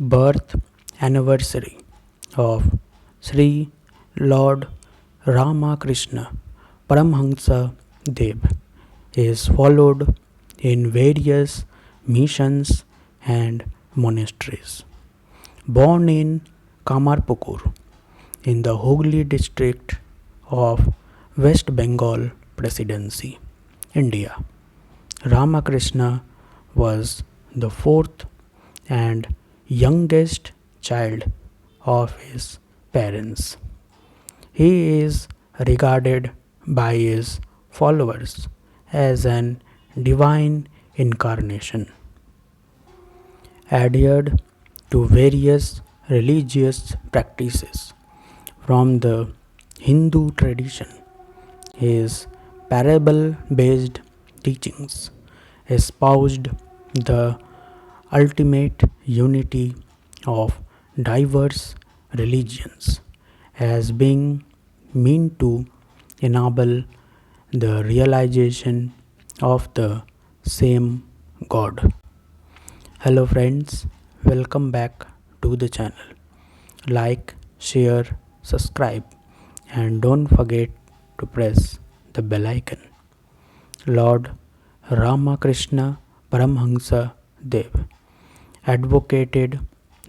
birth anniversary of Sri Lord Ramakrishna Paramhansa Dev is followed in various missions and monasteries. Born in Kamarpukur in the Hooghly district of West Bengal Presidency, India, Ramakrishna was the fourth and youngest child of his parents. He is regarded by his followers as an divine incarnation. Adhered to various religious practices from the Hindu tradition, his parable based teachings espoused the ultimate unity of diverse religions as being meant to enable the realization of the same God. Hello, friends, welcome back to the channel. Like, share, subscribe, and don't forget to press the bell icon. Lord Ramakrishna Paramhansa Dev advocated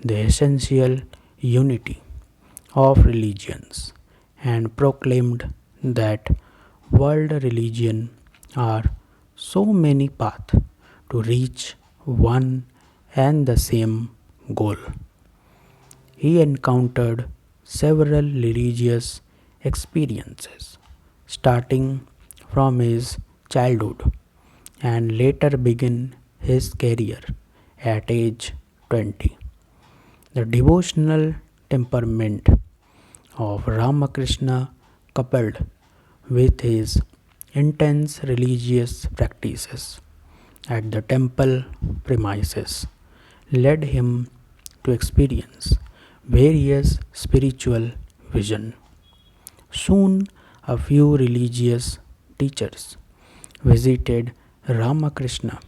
the essential unity of religions and proclaimed that world religion are so many paths to reach one and the same goal. He encountered several religious experiences starting from his childhood and later began his career at age 20. The devotional temperament of Ramakrishna, coupled with his intense religious practices at the temple premises, led him to experience various spiritual vision. Soon, a few religious teachers visited Ramakrishna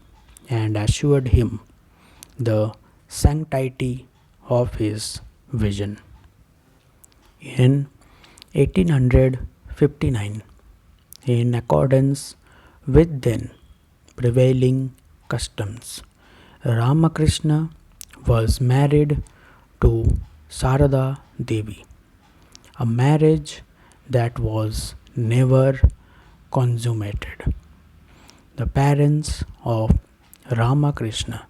and assured him the sanctity of his vision. In 1859, in accordance with then prevailing customs, Ramakrishna was married to Sarada Devi, a marriage that was never consummated. The parents of Ramakrishna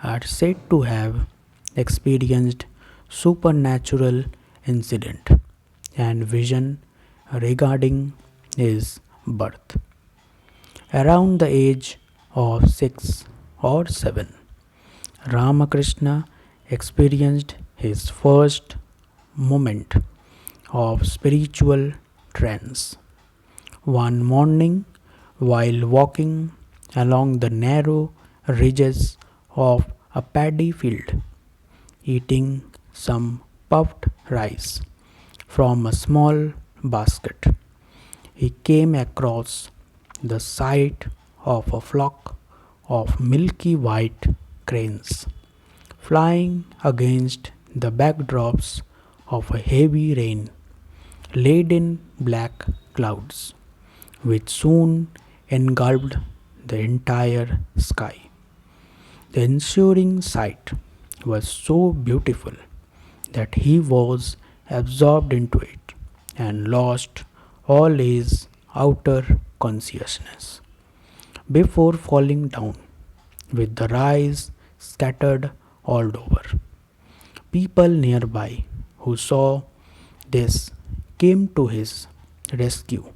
are said to have experienced supernatural incident and vision regarding his birth. Around the age of 6 or 7, Ramakrishna experienced his first moment of spiritual trance. One morning, while walking along the narrow ridges of a paddy field, eating some puffed rice from a small basket, he came across the sight of a flock of milky white cranes flying against the backdrops of a heavy rain laden black clouds, which soon engulfed the entire sky. The ensuing sight was so beautiful that he was absorbed into it and lost all his outer consciousness. Before falling down with the rice scattered all over, people nearby who saw this came to his rescue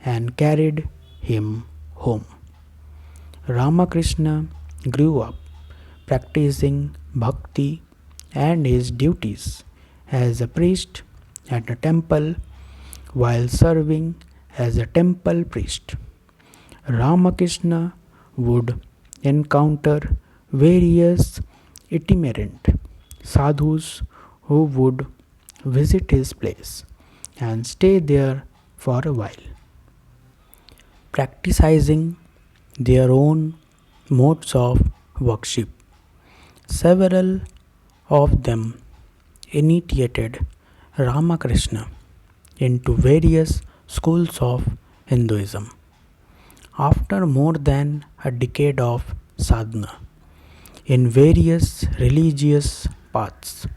and carried him home. Ramakrishna grew up practicing bhakti and his duties as a priest at a temple while serving as a temple priest. Ramakrishna would encounter various itinerant sadhus who would visit his place and stay there for a while, practicing their own modes of worship. Several of them initiated Ramakrishna into various schools of Hinduism. After more than a decade of sadhana in various religious paths,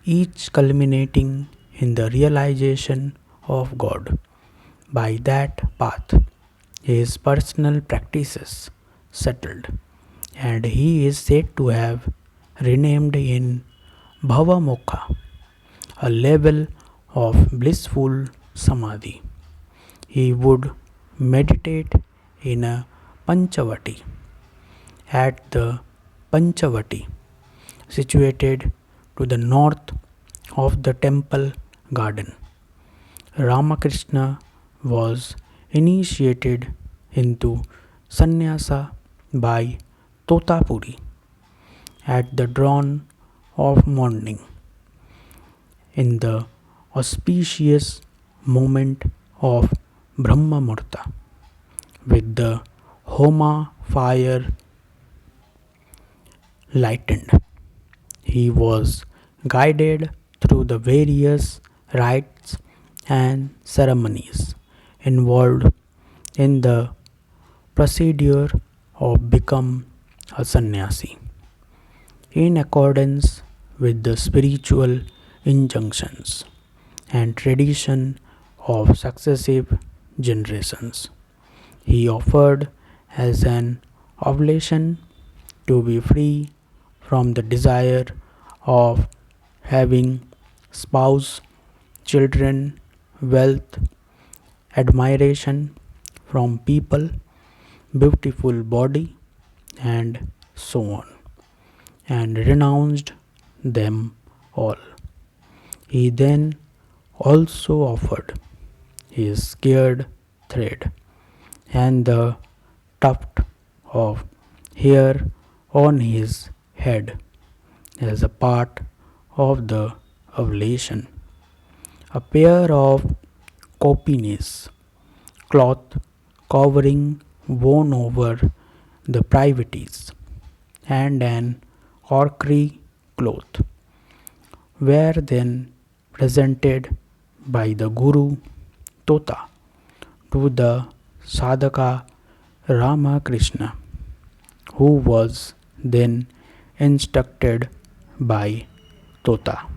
each culminating in the realization of God. By that path, his personal practices settled, and he is said to have renamed in Bhavamokha, a level of blissful samadhi. He would meditate in a Panchavati. At the Panchavati, situated to the north of the temple garden, Ramakrishna was initiated into sannyasa by Totapuri at the dawn of morning in the auspicious moment of Brahma Murta, with the Homa fire lightened. He was guided through the various rites and ceremonies involved in the procedure of become a sannyasi, in accordance with the spiritual injunctions and tradition of successive generations. He offered as an oblation to be free from the desire of having spouse, children, wealth, admiration from people, beautiful body, and so on, and renounced them all. He then also offered his scared thread and the tuft of hair on his head as a part of the oblation. A pair of copines, cloth covering worn over the privities, and an orkri cloth were then presented by the Guru Tota to the Sadhaka Ramakrishna, who was then instructed by Tota.